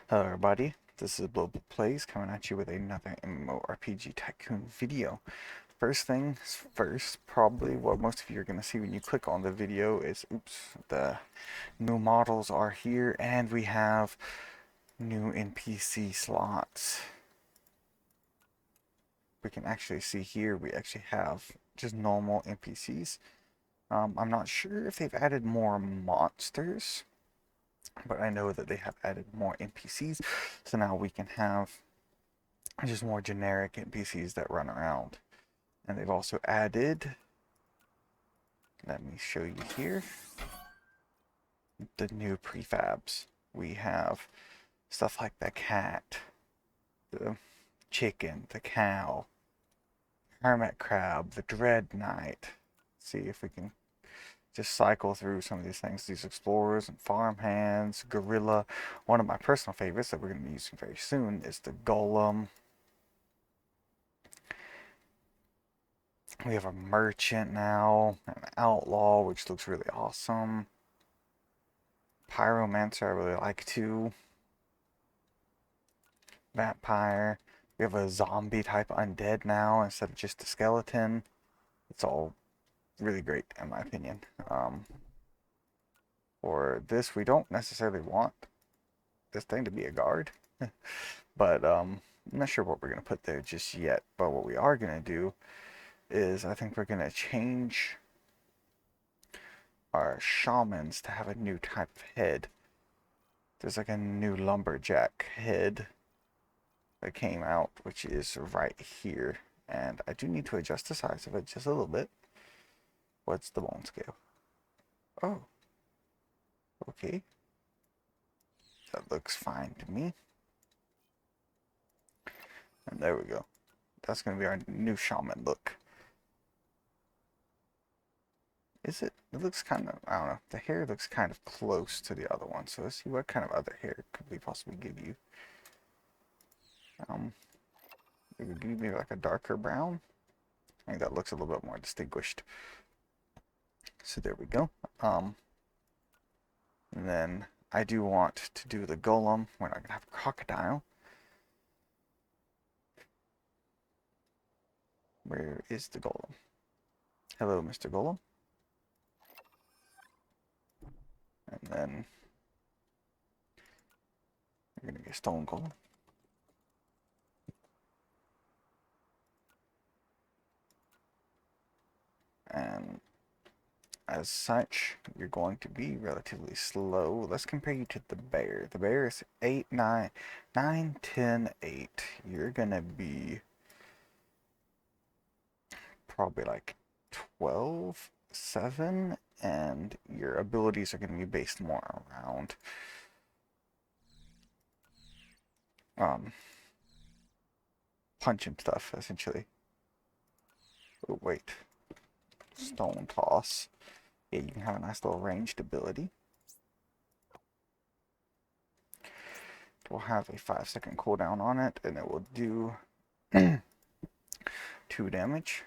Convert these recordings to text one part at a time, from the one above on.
Hello everybody, this is Bloba Plays coming at you with another MMORPG Tycoon video. First things first, probably what most of you are going to see when you click on the video is, the new models are here and we have new NPC slots. We can actually see here we actually have just normal NPCs. I'm not sure if they've added more monsters, but I know that they have added more NPCs, so now we can have just more generic NPCs that run around. And they've also added, let me show you here, the new prefabs. We have stuff like the cat, the chicken, the cow, hermit crab, the dread knight. See if we can just cycle through some of these things. These explorers and farmhands, gorilla. One of my personal favorites that we're going to be using very soon is the golem. We have a merchant now, an outlaw, which looks really awesome. Pyromancer, I really like too. Vampire. We have a zombie type undead now instead of just a skeleton. It's all really great in my opinion. For this, we don't necessarily want this thing to be a guard, but I'm not sure what we're going to put there just yet. But what we are going to do is I think we're going to change our shamans to have a new type of head. There's like a new lumberjack head that came out, which is right here. And I do need to adjust the size of it just a little bit. What's the bone scale? Oh, okay. That looks fine to me. And there we go. That's going to be our new shaman look. Is it? It looks kind of, I don't know. The hair looks kind of close to the other one. So let's see what kind of other hair could we possibly give you. It would give me like a darker brown. I think that looks a little bit more distinguished. So there we go. And then I do want to do the golem. We're not going to have a crocodile. Where is the golem? Hello, Mr. Golem. And then we're going to get stone golem. And as such, you're going to be relatively slow. Let's compare you to the bear. The bear is 8, 9, 9, 10, 8. You're going to be probably like 12, 7, and your abilities are going to be based more around punch and stuff, essentially. Oh, wait. Stone toss. Yeah, you can have a nice little ranged ability. We'll have a 5-second cooldown on it, and it will do 2 damage.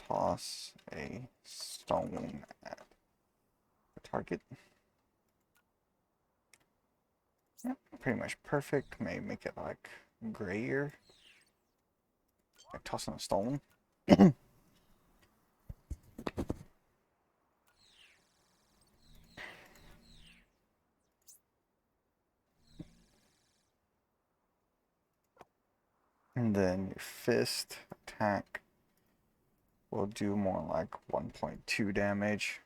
Toss a stone at the target. Yep, pretty much perfect. Maybe make it like grayer. Like tossing a stone. And then your fist attack will do more like 1.2 damage.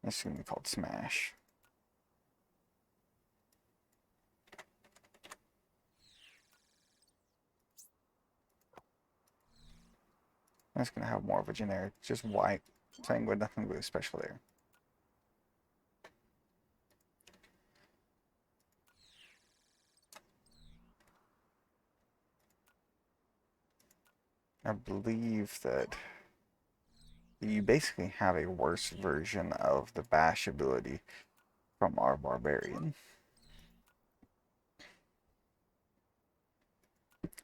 This is going to be called Smash. It's going to have more of a generic, just white thing with nothing really special there. I believe that you basically have a worse version of the bash ability from our barbarian,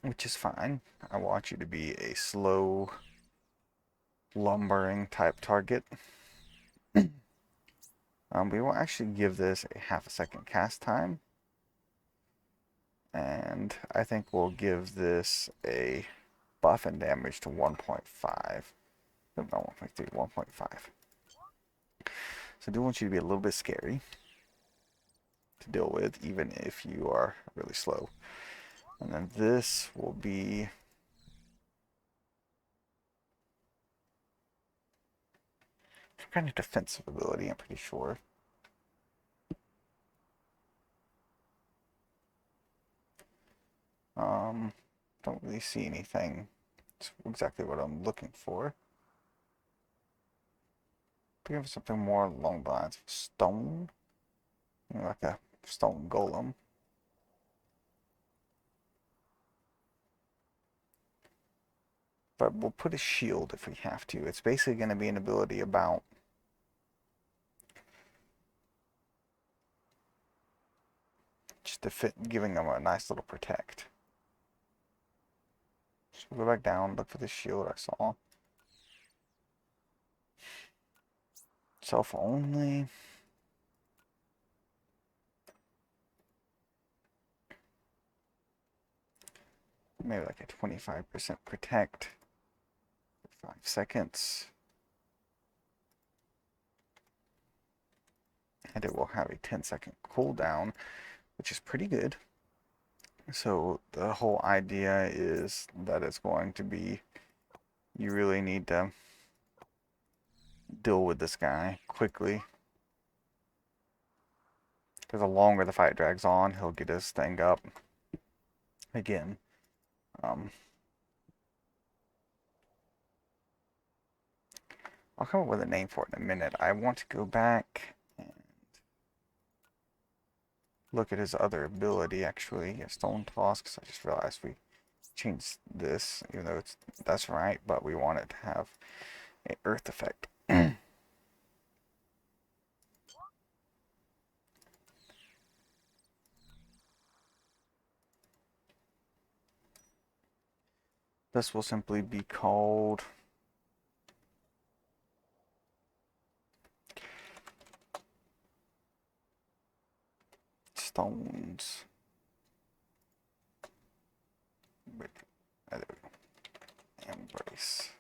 which is fine. I want you to be a slow lumbering type target. We will actually give this a half a second cast time. And I think we'll give this a buff and damage to 1.5. No, not 1.3, 1.5. So I do want you to be a little bit scary to deal with, even if you are really slow. And then this will be some kind of defensive ability, I'm pretty sure. Don't really see anything. It's exactly what I'm looking for. Give something more along the lines of stone, you know, like a stone golem. But we'll put a shield if we have to. It's basically going to be an ability about just to fit, giving them a nice little protect. So we'll go back down, look for the shield I saw. Self only. Maybe like a 25% protect for 5 seconds. And it will have a 10-second cooldown, which is pretty good. So the whole idea is that it's going to be, you really need to deal with this guy quickly. Because the longer the fight drags on, he'll get his thing up again. I'll come up with a name for it in a minute. I want to go back and look at his other ability, actually. Stone Toss, because I just realized we changed this, even though that's right, but we want it to have a earth effect. This will simply be called Stones. Wait, there we go. Embrace.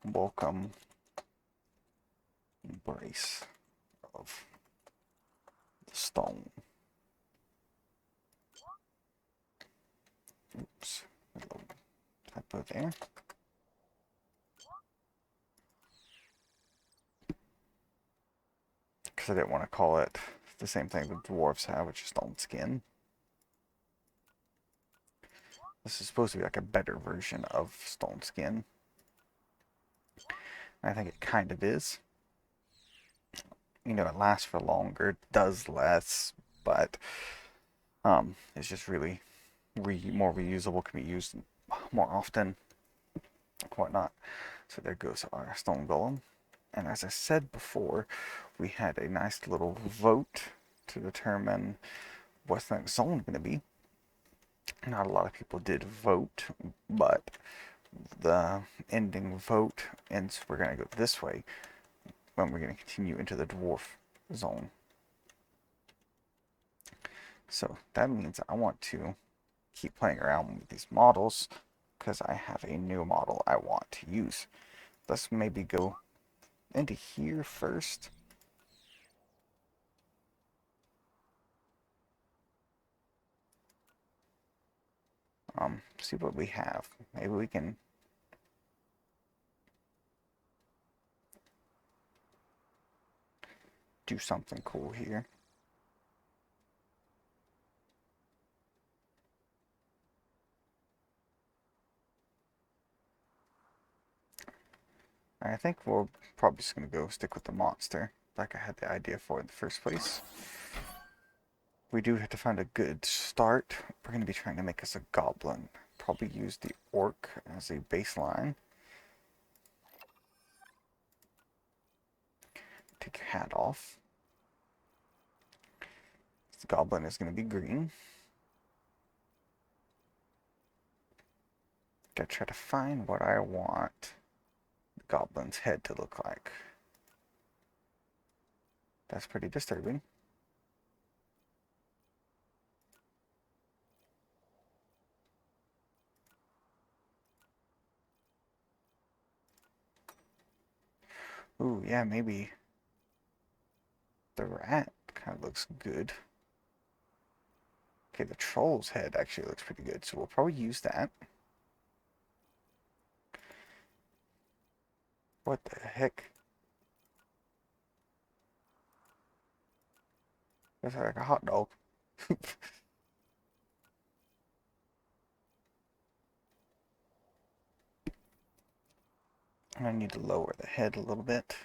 Welcome. Embrace of the stone. Oops, a little typo there. Because I didn't want to call it the same thing the dwarves have, which is stone skin. This is supposed to be like a better version of stone skin. I think it kind of is. You know, it lasts for longer, does less, but it's just really more reusable, can be used more often, whatnot. So there goes our stone golem. And as I said before, we had a nice little vote to determine what's the next zone going to be. Not a lot of people did vote, but the ending vote ends. We're going to go this way when we're going to continue into the dwarf zone. So that means I want to keep playing around with these models because I have a new model I want to use. Let's maybe go into here first. See what we have. Maybe we can do something cool here. I think we're probably just going to go stick with the monster, like I had the idea for in the first place. We do have to find a good start. We're going to be trying to make us a goblin. Probably use the orc as a baseline. Take your hat off. The goblin is going to be green. to try to find what I want the goblin's head to look like. That's pretty disturbing. Ooh, yeah, maybe the rat kind of looks good. Okay, the troll's head actually looks pretty good, so we'll probably use that. What the heck? That's like a hot dog. I need to lower the head a little bit.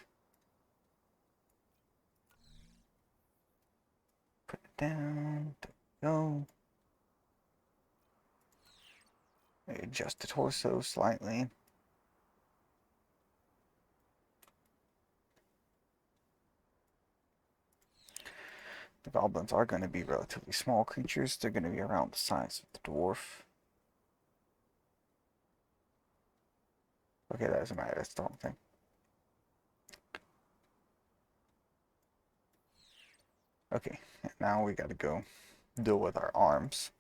Put it down. There we go. Adjust the torso slightly. The goblins are going to be relatively small creatures. They're going to be around the size of the dwarf. Okay, that doesn't matter. That's the wrong thing. Okay, now we got to go deal with our arms.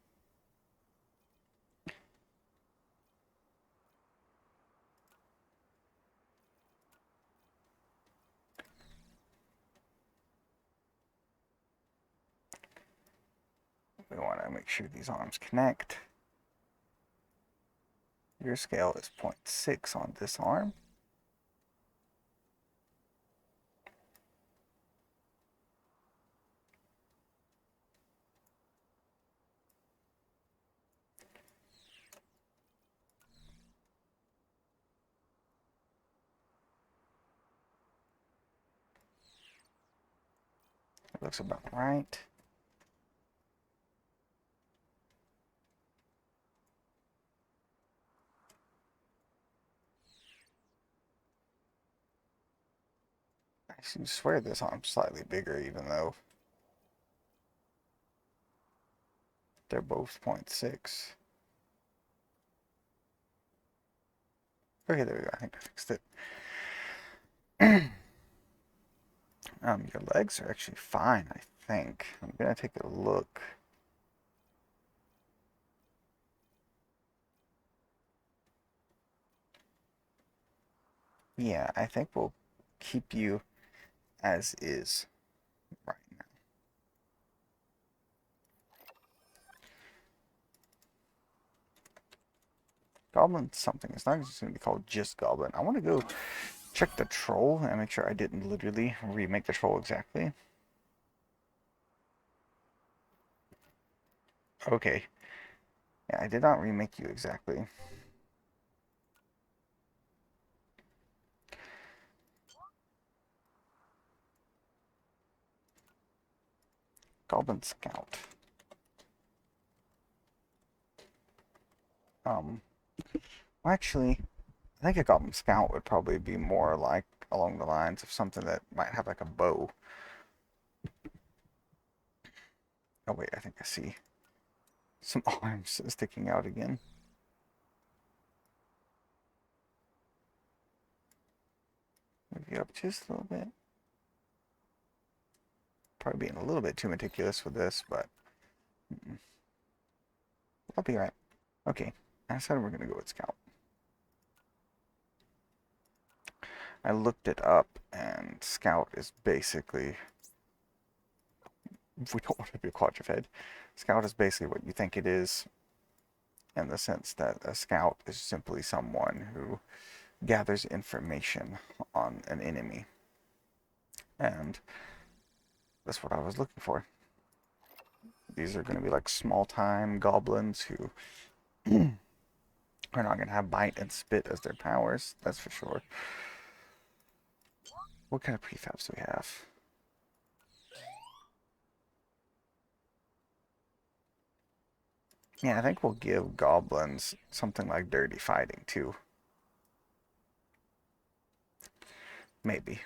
We want to make sure these arms connect. Your scale is 0.6 on this arm. It looks about right. I swear this arm's slightly bigger, even though they're both 0.6. Okay, there we go. I think I fixed it. Your legs are actually fine, I think. I'm gonna take a look. Yeah, I think we'll keep you as is right now. Goblin something. It's not just gonna be called just Goblin. I want to go check the troll and make sure I didn't literally remake the troll exactly. Okay. Yeah, I did not remake you exactly. Goblin Scout. Well, actually, I think a Goblin Scout would probably be more like along the lines of something that might have like a bow. Oh wait, I think I see some arms sticking out again. Maybe up just a little bit. Probably being a little bit too meticulous with this, but I'll be right. Okay, I said we're gonna go with Scout. I looked it up, and Scout is basically, we don't want to be a quadruped. Scout is basically what you think it is, in the sense that a scout is simply someone who gathers information on an enemy. And that's what I was looking for. These are going to be like small-time goblins who are not going to have bite and spit as their powers, that's for sure. What kind of prefabs do we have? Yeah, I think we'll give goblins something like dirty fighting too. Maybe.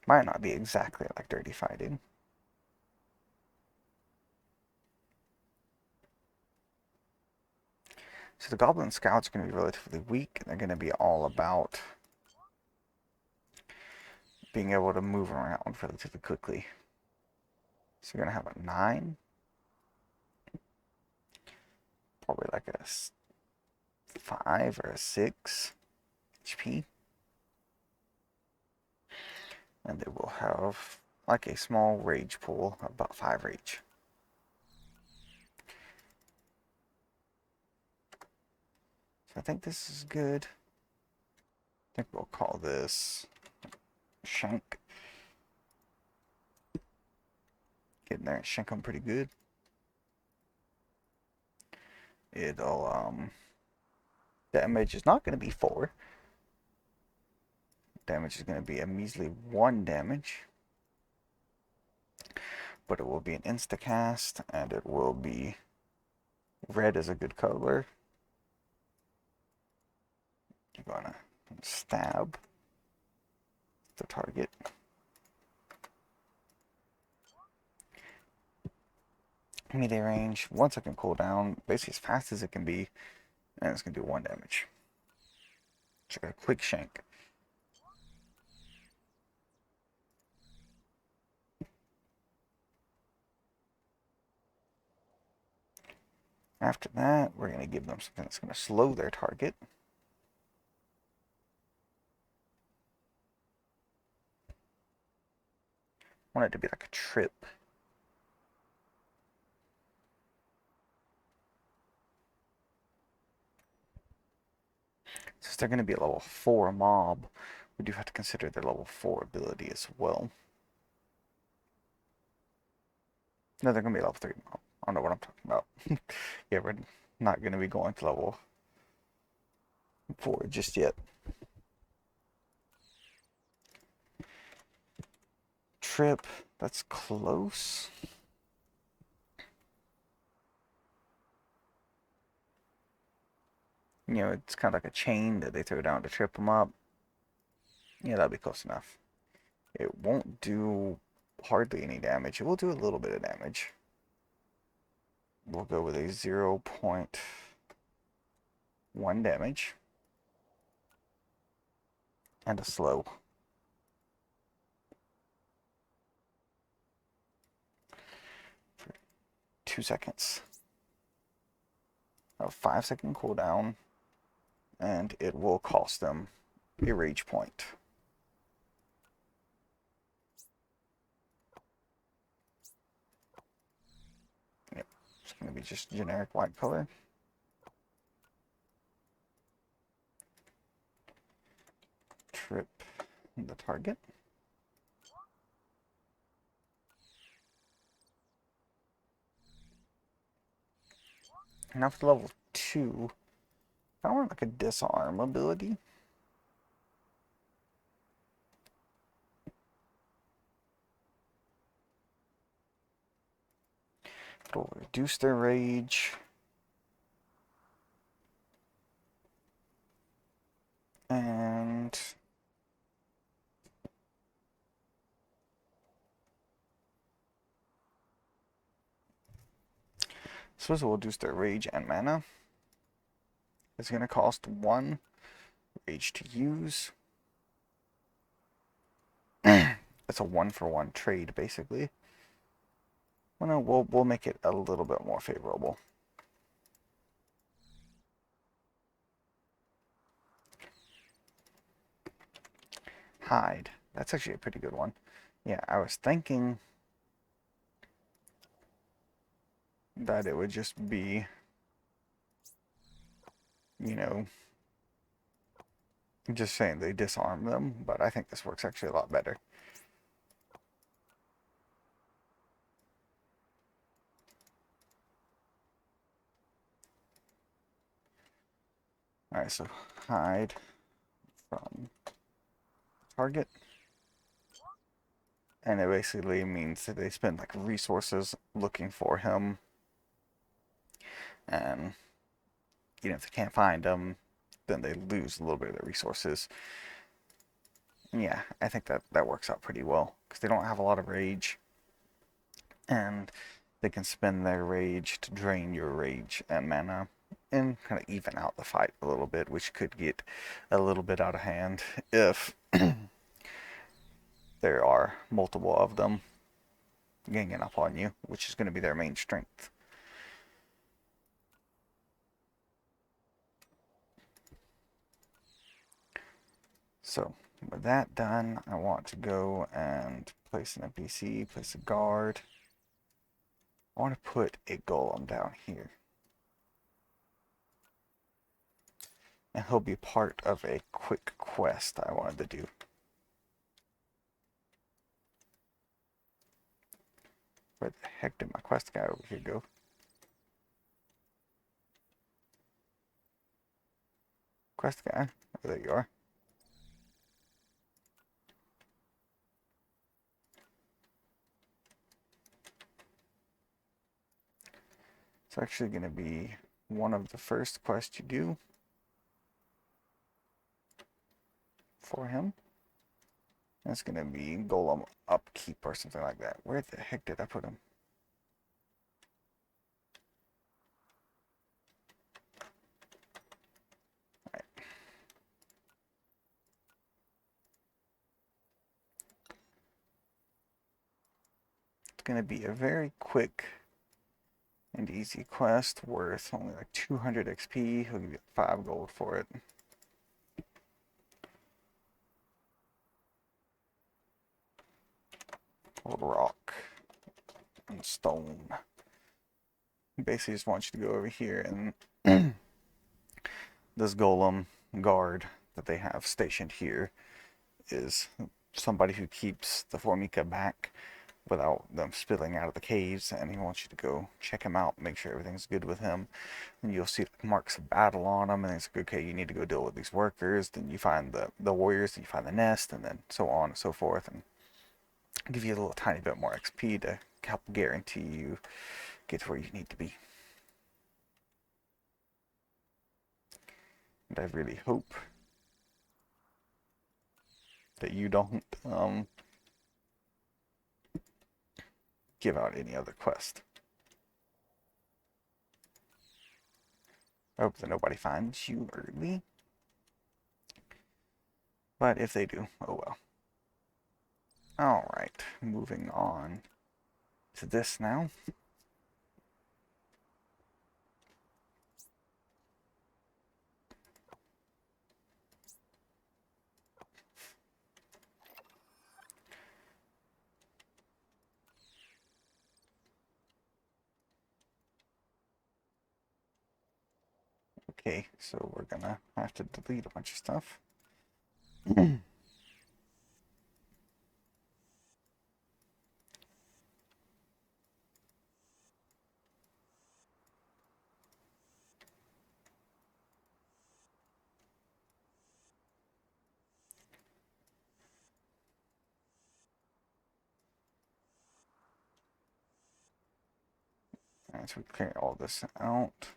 Might not be exactly like Dirty Fighting. So the Goblin Scouts are going to be relatively weak, and they're going to be all about being able to move around relatively quickly. So you're going to have a 9. Probably like a 5 or a 6 HP. And they will have like a small rage pool of about 5 rage. So I think this is good. I think we'll call this Shank. Get in there and shank them pretty good. It'll, damage is not going to be 4. Damage is going to be a measly 1 damage. But it will be an insta-cast, and it will be red is a good color. You're gonna stab the target. Melee range, 1 second cooldown, basically as fast as it can be, and it's gonna do 1 damage. It's like a quick shank. After that, we're gonna give them something that's gonna slow their target. I want it to be like a trip. Since they're going to be a level 4 mob, we do have to consider their level 4 ability as well. No, they're going to be a level 3 mob. I don't know what I'm talking about. Yeah, we're not going to be going to level 4 just yet. Trip, that's close. You know, it's kind of like a chain that they throw down to trip them up. Yeah, that'll be close enough. It won't do hardly any damage. It will do a little bit of damage. We'll go with a 0.1 damage. And a slow. For 2 seconds. A 5-second cooldown. And it will cost them a rage point. Yep, it's going to be just generic white color. Trip the target. Now for level 2, I want like a disarm ability. It'll reduce their rage. And suppose it will reduce their rage and mana. It's going to cost 1 rage to use. It's a 1-for-1 trade, basically. Well, no, we'll make it a little bit more favorable. Hide. That's actually a pretty good one. Yeah, I was thinking that it would just be, you know, just saying they disarm them, but I think this works actually a lot better. Alright, so hide from target. And it basically means that they spend like resources looking for him. And, you know, if they can't find him, then they lose a little bit of their resources. Yeah, I think that works out pretty well because they don't have a lot of rage, and they can spend their rage to drain your rage and mana and kind of even out the fight a little bit, which could get a little bit out of hand if there are multiple of them ganging up on you, which is going to be their main strength. So with that done, I want to go and place an NPC, place a guard. I want to put a golem down here. And he'll be part of a quick quest I wanted to do. Where the heck did my quest guy over here go? Quest guy? Oh, there you are. It's actually going to be one of the first quests you do for him. It's going to be golem upkeep or something like that. Where the heck did I put him? Right. It's going to be a very quick and easy quest worth only like 200 XP. He'll give you 5 gold for it. Old rock and stone. Basically just want you to go over here and this golem guard that they have stationed here is somebody who keeps the Formica back without them spilling out of the caves, and he wants you to go check him out, make sure everything's good with him. And you'll see marks of battle on him, and it's like, okay, you need to go deal with these workers. Then you find the warriors, then you find the nest, and then so on and so forth, and give you a little tiny bit more XP to help guarantee you get to where you need to be. And I really hope that you don't give out any other quest. I hope that nobody finds you early. But if they do, oh well. Alright, moving on to this now. Okay, so we're gonna have to delete a bunch of stuff. Alright, so we clear all this out.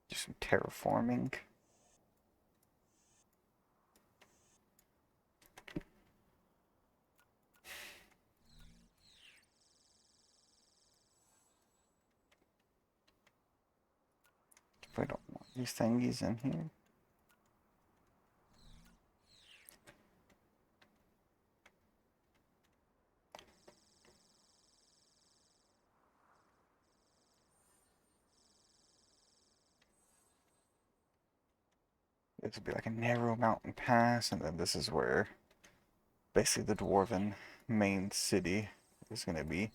Do some terraforming. We don't want these thingies in here. This would be like a narrow mountain pass, and then this is where basically the dwarven main city is going to be.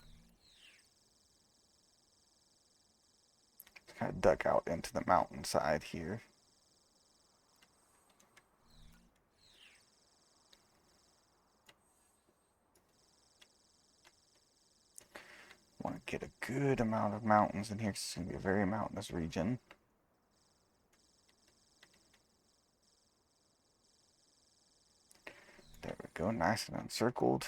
It's kind of dug out into the mountainside here. Want to get a good amount of mountains in here. It's going to be a very mountainous region. There we go, nice and encircled.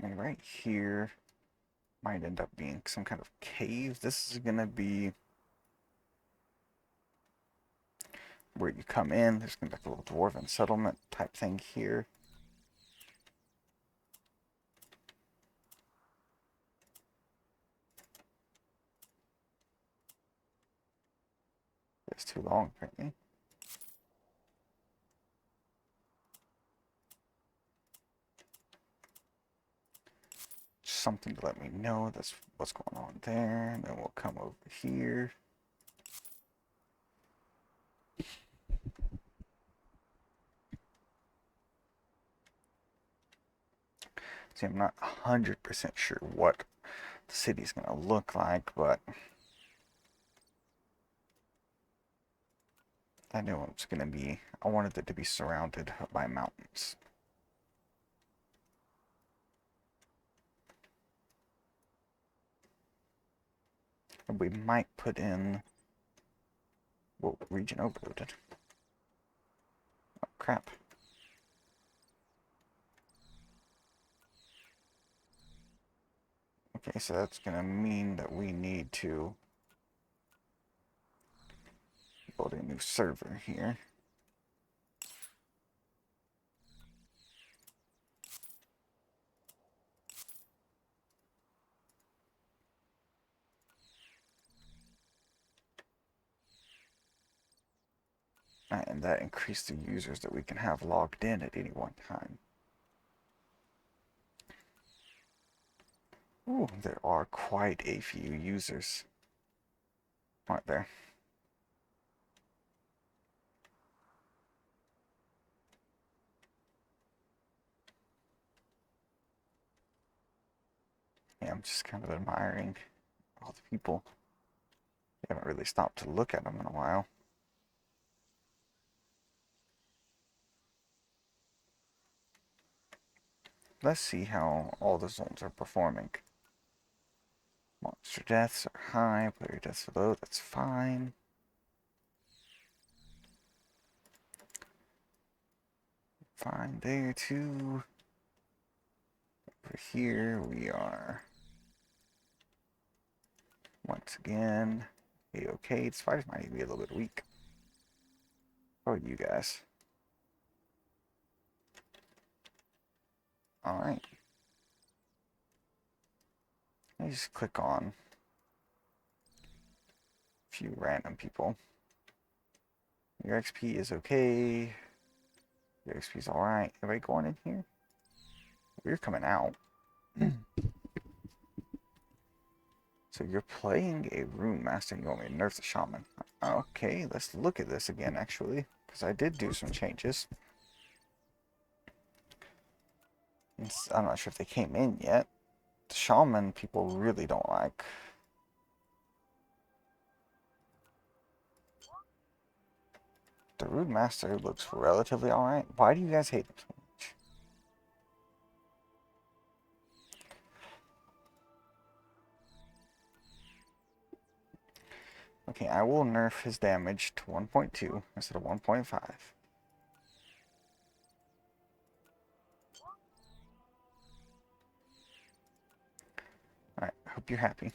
And right here Might end up being some kind of cave. This is gonna be where you come in. There's gonna be like a little dwarven settlement type thing here. It's too long, apparently. Just something to let me know that's what's going on there. And then we'll come over here. See, I'm not 100% sure what the city's going to look like, but I know it's going to be, I wanted it to be surrounded by mountains. And we might put in, whoa, region overloaded. Oh, crap. Okay, so that's going to mean that we need to build a new server here. And that increased the users that we can have logged in at any one time. Ooh, there are quite a few users, aren't there? Yeah, I'm just kind of admiring all the people. I haven't really stopped to look at them in a while. Let's see how all the zones are performing. Monster deaths are high, player deaths are low, that's fine. Fine there too. Over here we are once again A-okay. The spiders might even be a little bit weak. How about you guys? Alright. Let me just click on a few random people. Your XP is okay. Your XP is alright. Everybody going in here? We're coming out. So you're playing a rune master and you want me to nerf the shaman. Okay, let's look at this again actually. Because I did do some changes. I'm not sure if they came in yet. The shaman people really don't like. The rune master looks relatively alright. Why do you guys hate him so much? Okay, I will nerf his damage to 1.2 instead of 1.5. Alright, hope you're happy.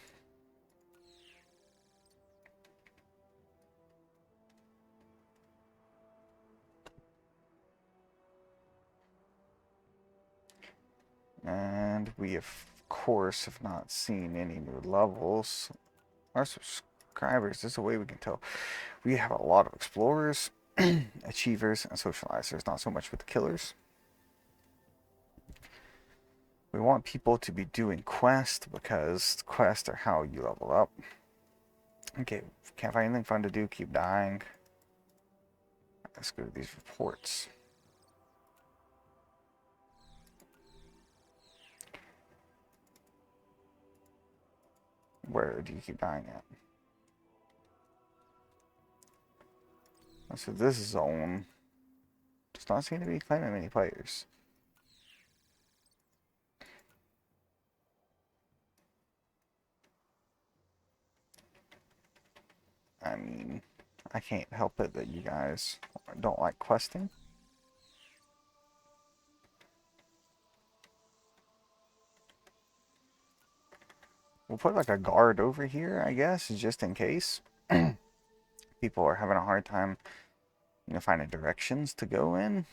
And we, of course, have not seen any new levels. Our subscribers, there's a way we can tell. We have a lot of explorers, achievers, and socializers, not so much with the killers. We want people to be doing quests because quests are how you level up. Okay, can't find anything fun to do, keep dying. Let's go to these reports. Where do you keep dying at? So this zone does not seem to be claiming many players. I mean, I can't help it that you guys don't like questing. We'll put like a guard over here, I guess, just in case. People are having a hard time, finding directions to go in.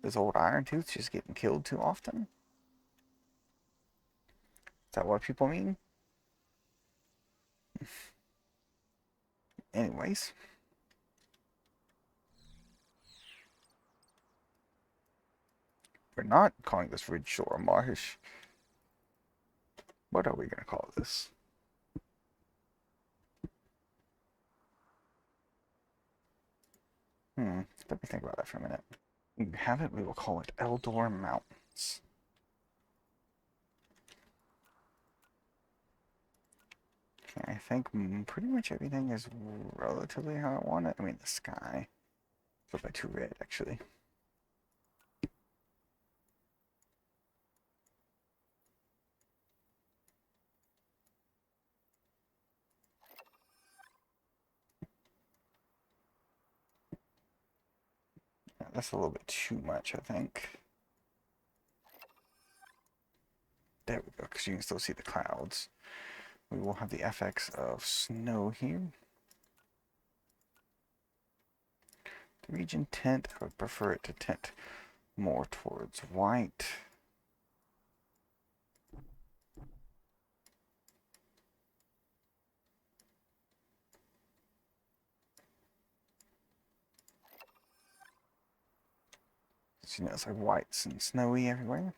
This old Iron Tooth's just getting killed too often. Is that what people mean? Anyways. We're not calling this Ridge Shore Marsh. What are we going to call this? Let me think about that for a minute. We have it, we will call it Eldor Mountains. Okay, I think pretty much everything is relatively how I want it. I mean, the sky. Flip by 2 red, actually. Yeah, that's a little bit too much, I think. There we go, because you can still see the clouds. We will have the FX of snow here. The region tint, I would prefer it to tint more towards white. So, it's like whites and snowy everywhere.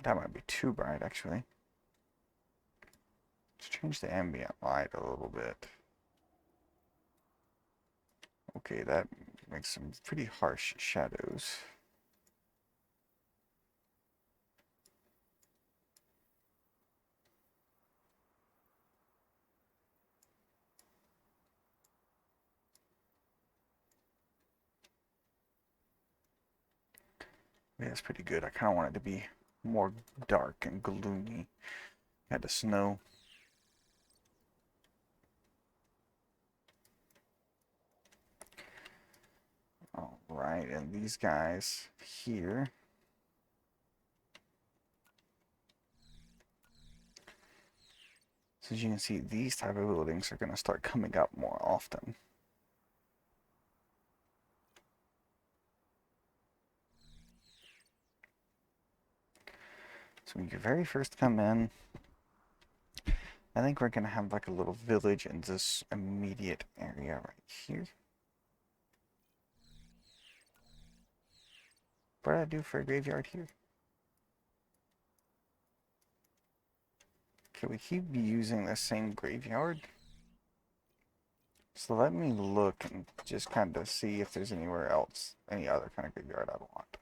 That might be too bright, actually. Let's change the ambient light a little bit. Okay, that makes some pretty harsh shadows. Yeah, it's pretty good. I kind of want it to be more dark and gloomy. Had the snow. Alright, and these guys here. So as you can see, these type of buildings are going to start coming up more often. So when you very first come in, I think we're going to have like a little village in this immediate area right here. What did I do for a graveyard here? Can we keep using the same graveyard? So let me look and just kind of see if there's anywhere else, any other kind of graveyard I want.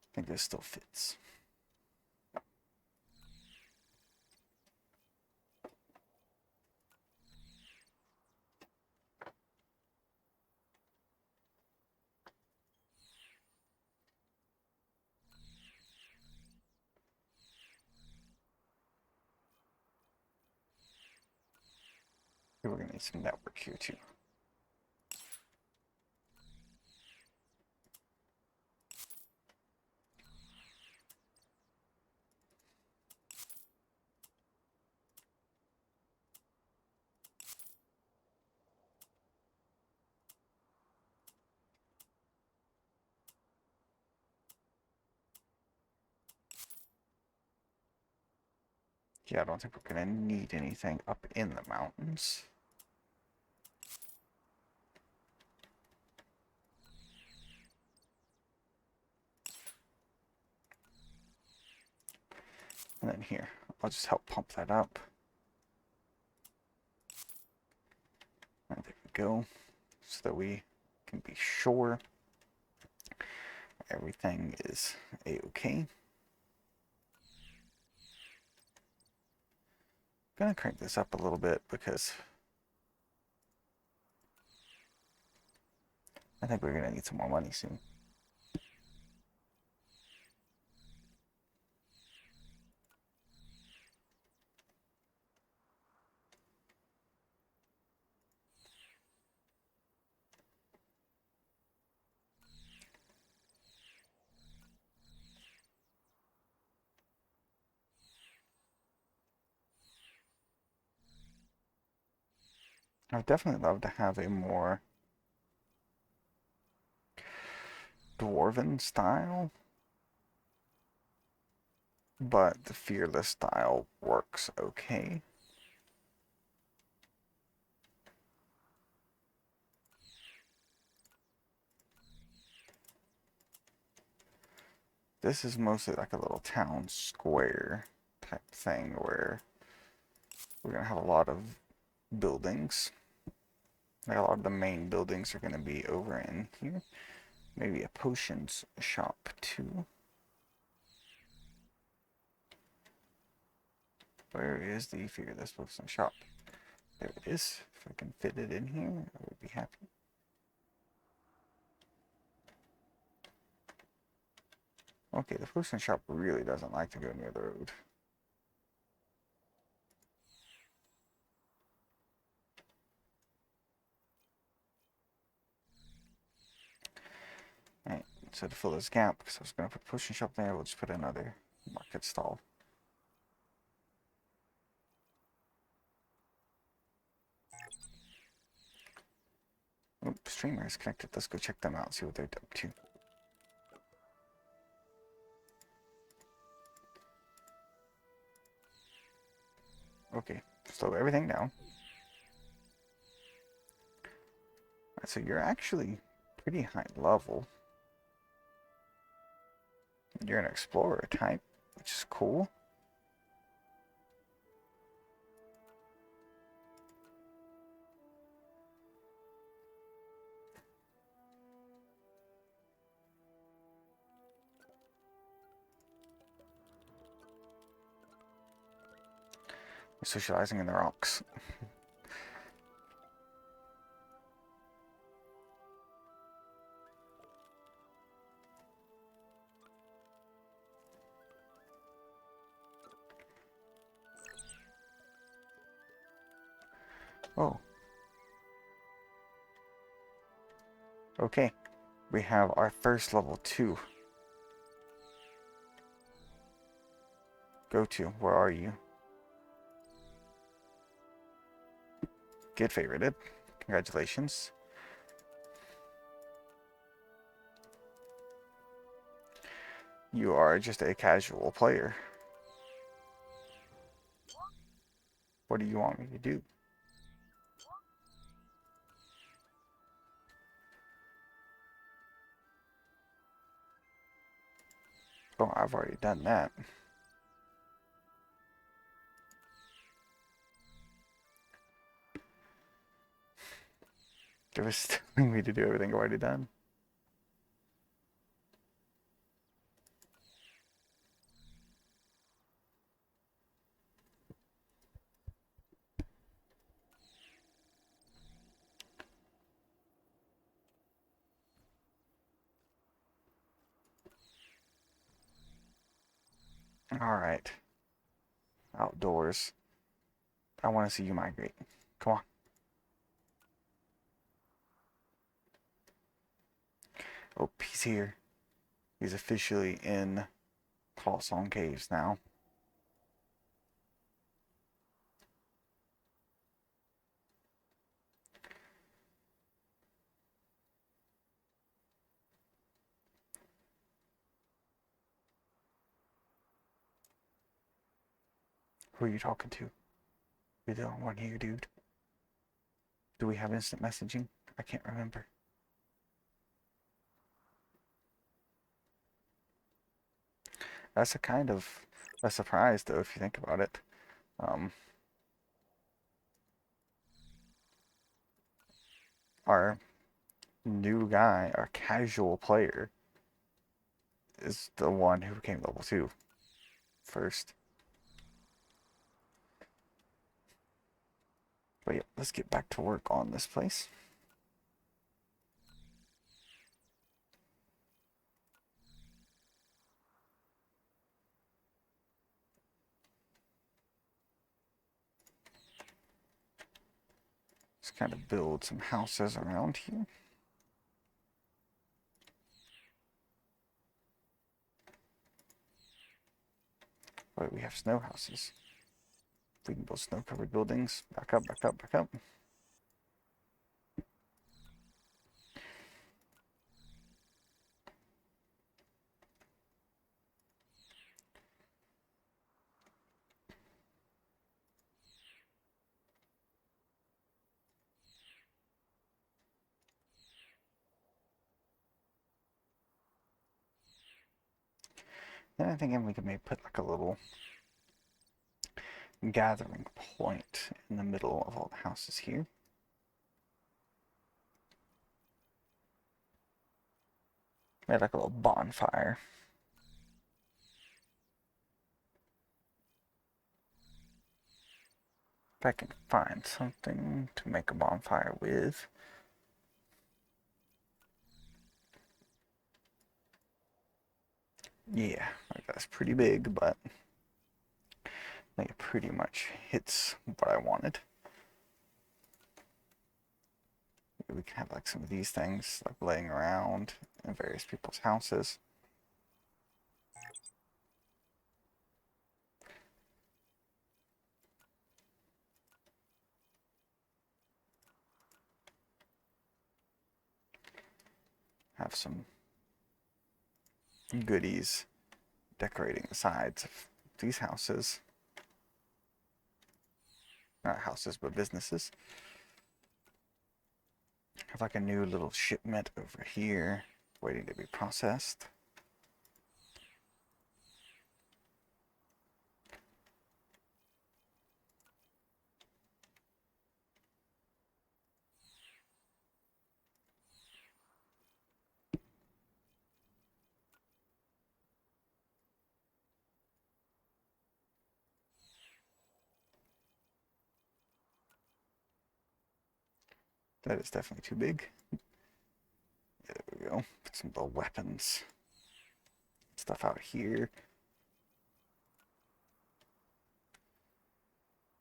I think this still fits. We're going to need some network here too. Yeah, I don't think we're going to need anything up in the mountains. And then here, I'll just help pump that up. And there we go. So that we can be sure everything is a-okay. I'm gonna crank this up a little bit because I think we're gonna need some more money soon. I would definitely love to have a more dwarven style, but the fearless style works okay. This is mostly like a little town square type thing where we're gonna have a lot of buildings. Like a lot of the main buildings are gonna be over in here. Maybe a potions shop too. Where is the fearless potion shop? There it is. If I can fit it in here, I would be happy. Okay, the potion shop really doesn't like to go near the road. Alright, so to fill this gap, because I was going to put a potion shop there, we'll just put another market stall. Oh, streamer is connected. Let's go check them out and see what they're up to. Okay, slow everything down. Alright, so you're actually pretty high level. You're an explorer type, which is cool. You're socializing in the rocks. Oh. Okay. We have our first level 2. Go to. Where are you? Get favorited. Congratulations. You are just a casual player. What do you want me to do? Oh, I've already done that. It was telling me to do everything I've already done. Alright. Outdoors. I want to see you migrate. Come on. Oh, he's here. He's officially in Call Song Caves now. Who are you talking to? You're the only one here, dude. Do we have instant messaging? I can't remember. That's a kind of a surprise, though, if you think about it. Our new guy, our casual player, is the one who became level 2 first. But yeah, let's get back to work on this place. Let's kind of build some houses around here. But we have snow houses. We can build snow-covered buildings. Back up, back up, back up. Then I think we can maybe put like a little gathering point in the middle of all the houses here. Maybe like a little bonfire. If I can find something to make a bonfire with. Yeah, that's pretty big, but I think it pretty much hits what I wanted. We can have like some of these things like laying around in various people's houses. Have some goodies decorating the sides of these houses. Not houses, but businesses. Have like a new little shipment over here waiting to be processed. That is definitely too big. There we go. Put some little weapons. Stuff out here.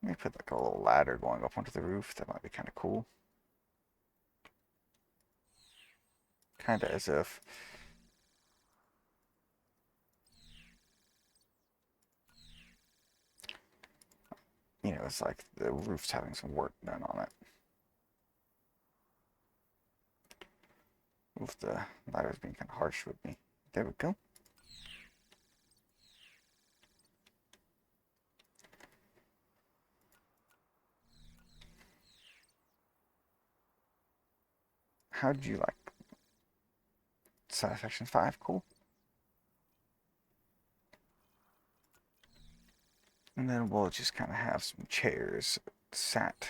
Let me put like a little ladder going up onto the roof. That might be kind of cool. Kind of as if... you know, it's like the roof's having some work done on it. Oof, the ladder's being kind of harsh with me. There we go. How'd you like Satisfaction 5? Cool. And then we'll just kind of have some chairs sat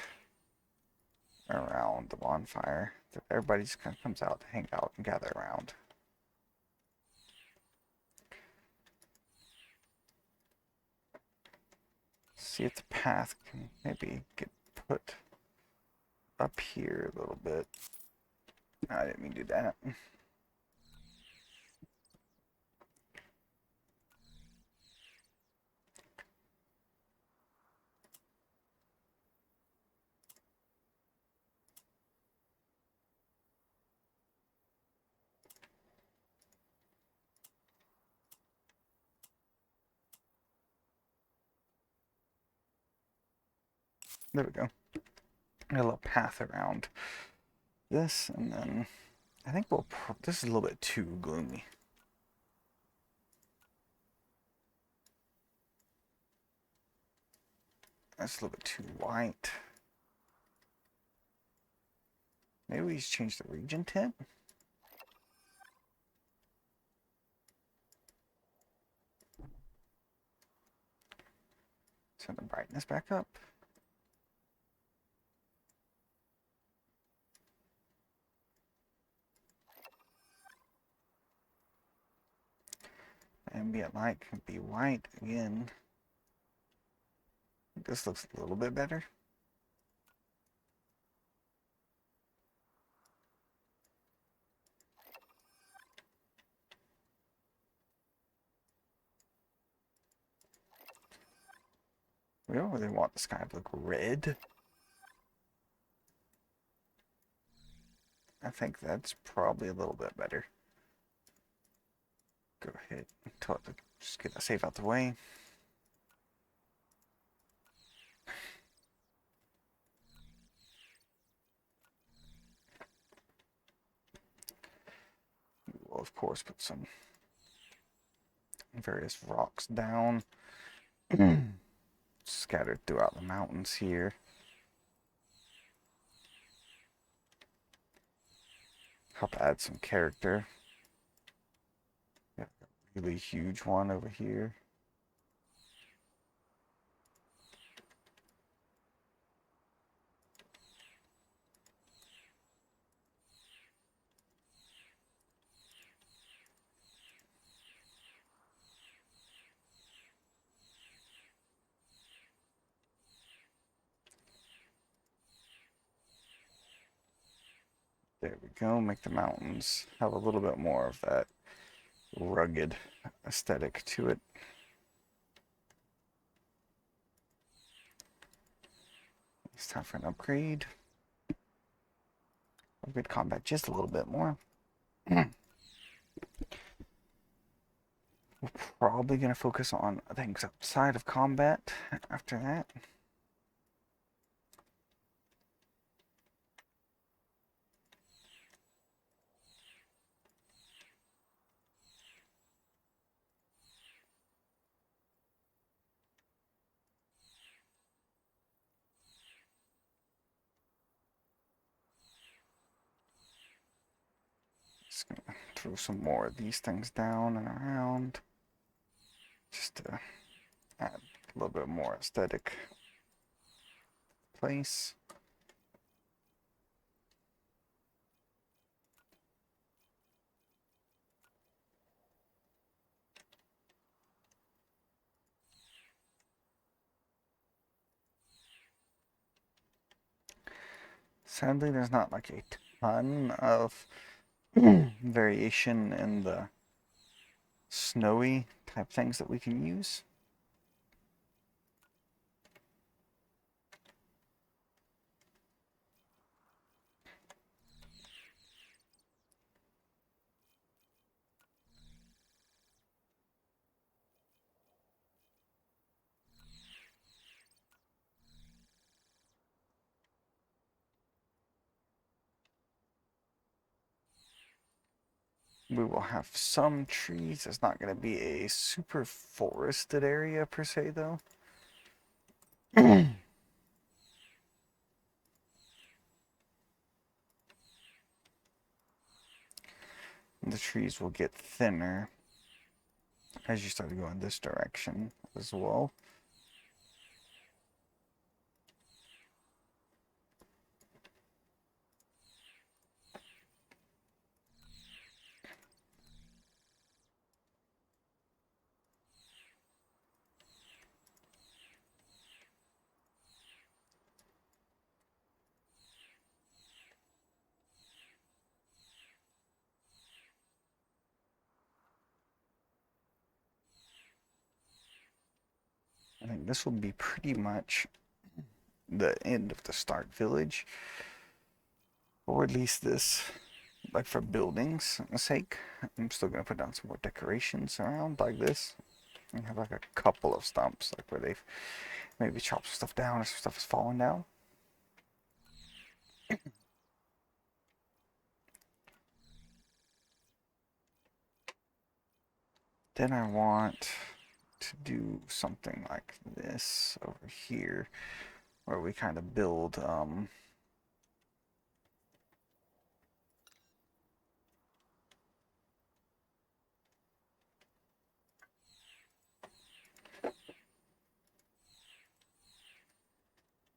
around the bonfire that everybody just kind of comes out to hang out and gather around. See if the path can maybe get put up here a little bit. I didn't mean to do that. There we go. A little path around this, and then I think we'll... this is a little bit too gloomy. That's a little bit too white. Maybe we just change the region tint? Turn the brightness back up. Ambient light can be white again. This looks a little bit better. We don't really want the sky to look red. I think that's probably a little bit better. Go ahead and just get that save out the way. We'll of course put some various rocks down scattered throughout the mountains here. Help add some character. Got a really huge one over here. There we go. Make the mountains have a little bit more of that rugged aesthetic to it. It's time for an upgrade. Upgrade combat just a little bit more. We're probably going to focus on things outside of combat after that. Just going to throw some more of these things down and around. Just to add a little bit more aesthetic place. Sadly, there's not like a ton of variation in the snowy type things that we can use. We will have some trees. It's not going to be a super forested area per se, though. The trees will get thinner as you start to go in this direction as well. I think this will be pretty much the end of the start village, or at least this, like for buildings sake. I'm still gonna put down some more decorations around like this, and have like a couple of stumps, like where they've maybe chopped stuff down or some stuff is falling down. Then I want to do something like this over here, where we kind of build a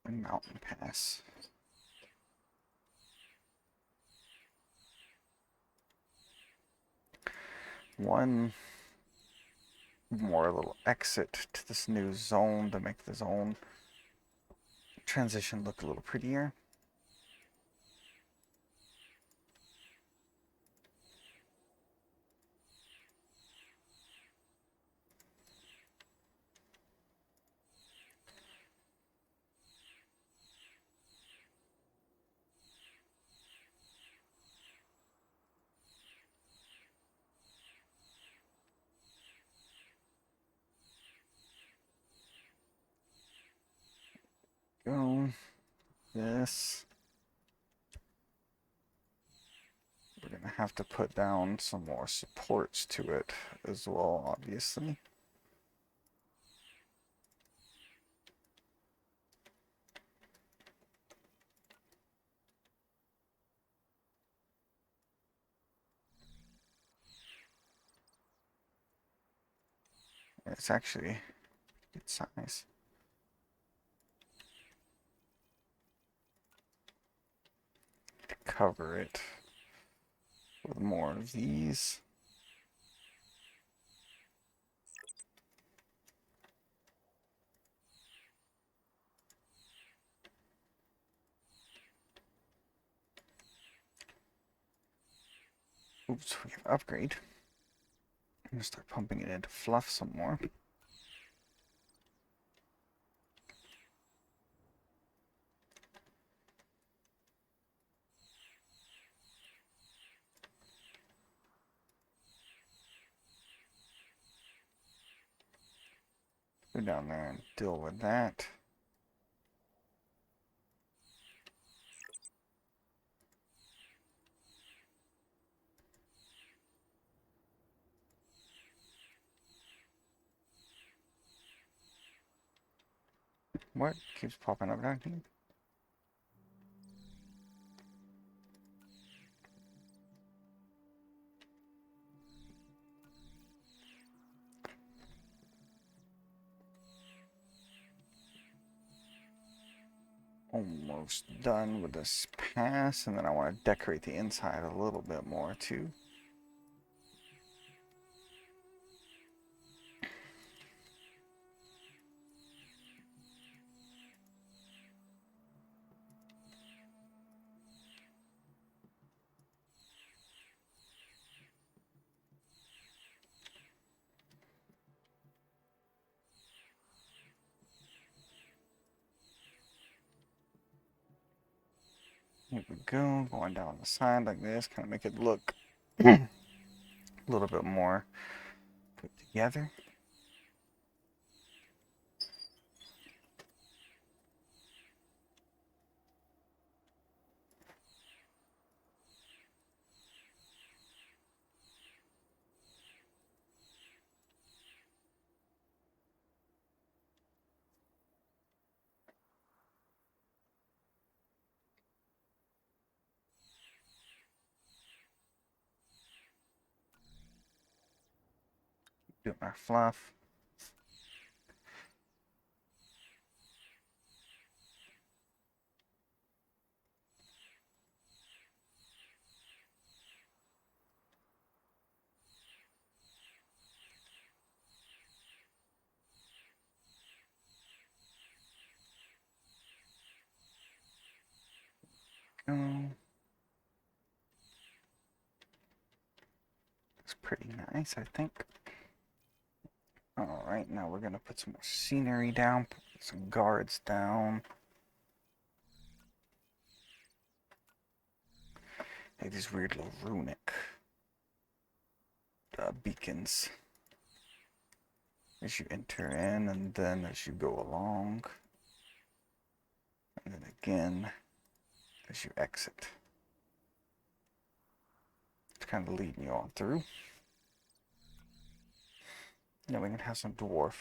mountain pass. One more little exit to this new zone to make the zone transition look a little prettier. this. We're gonna have to put down some more supports to it as well, obviously. It's actually good size. To cover it with more of these. Oops, we have upgrade. I'm gonna start pumping it into fluff some more. Go down there and deal with that. What keeps popping up down here? Almost done with this pass, and then I want to decorate the inside a little bit more too. Here we go, going down the side like this, kind of make it look a little bit more put together. Do our fluff. Go. It's pretty nice, I think. Alright, now we're gonna put some more scenery down, put some guards down. Like these weird little runic beacons as you enter in, and then as you go along, and then again as you exit. It's kind of leading you on through. Now we can have some dwarf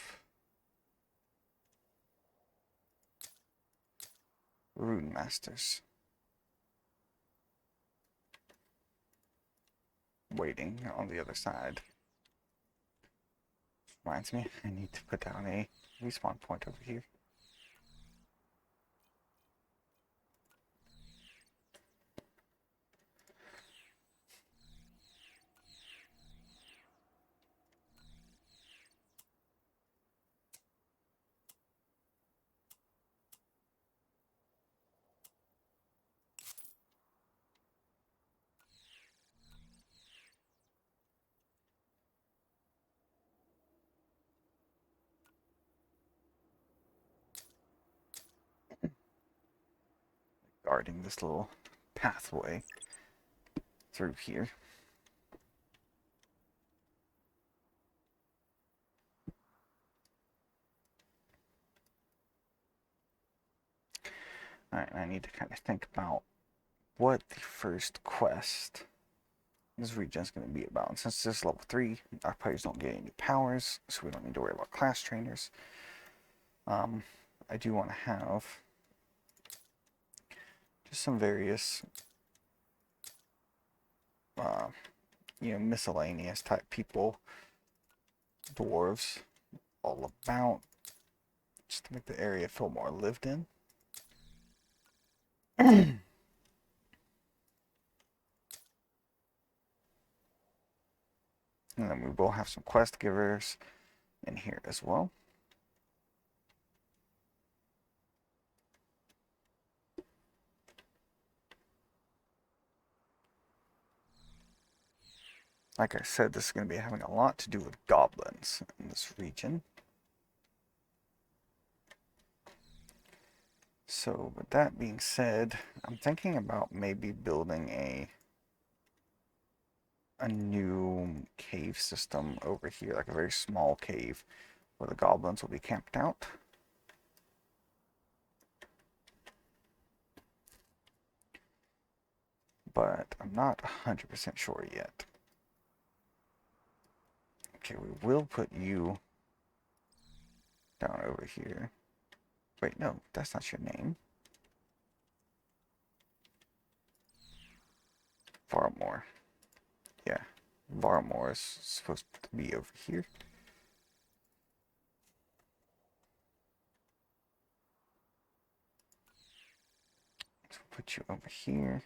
rune masters waiting on the other side. Reminds me, I need to put down a respawn point over here. Guarding this little pathway through here. Alright, I need to kind of think about what the first quest this region is going to be about. And since this is level 3, our players don't get any new powers, so we don't need to worry about class trainers. I do want to have just some various, miscellaneous type people, dwarves, all about, just to make the area feel more lived in. And then we will have some quest givers in here as well. Like I said, this is going to be having a lot to do with goblins in this region. So with that being said, I'm thinking about maybe building a new cave system over here, like a very small cave where the goblins will be camped out. But I'm not 100% sure yet. Okay, we will put you down over here. Wait, no, that's not your name. Varmore. Yeah, Varmore is supposed to be over here. So put you over here.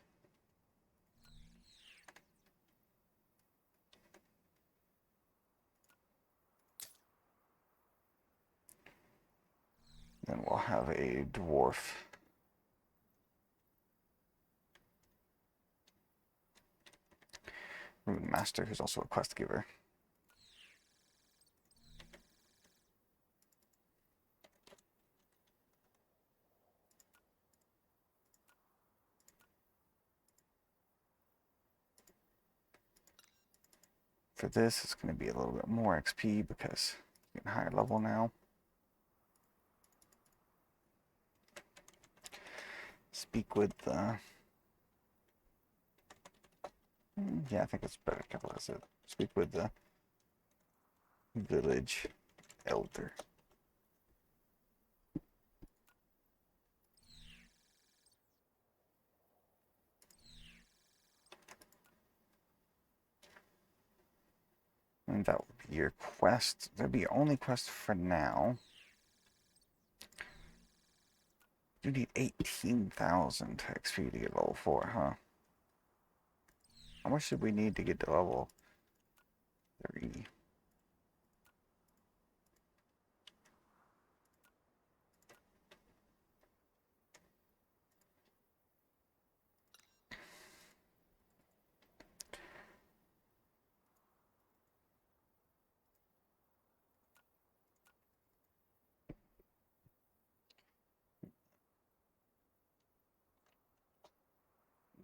Then we'll have a dwarf. Rune Master, who's also a quest giver. For this, it's going to be a little bit more XP because you're getting higher level now. Speak with the... Yeah, I think it's better to capitalize it. Speak with the village elder. And that would be your quest. That'd be your only quest for now. You need 18,000 XP to get level 4, huh? How much should we need to get to level 3?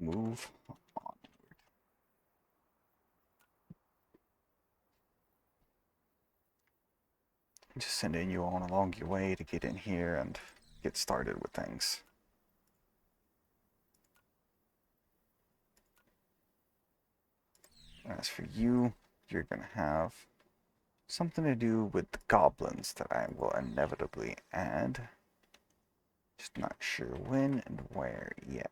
Move onward. Just sending you on along your way to get in here and get started with things. As for you, you're going to have something to do with the goblins that I will inevitably add. Just not sure when and where yet.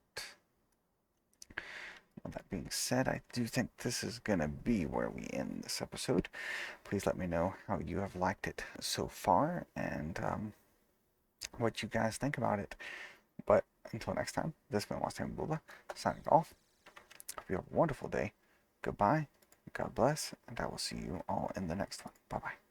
With that being said, I do think this is going to be where we end this episode. Please let me know how you have liked it so far and what you guys think about it. But until next time, this has been Watching Bloba, signing off. Hope you have a wonderful day. Goodbye, God bless, and I will see you all in the next one. Bye-bye.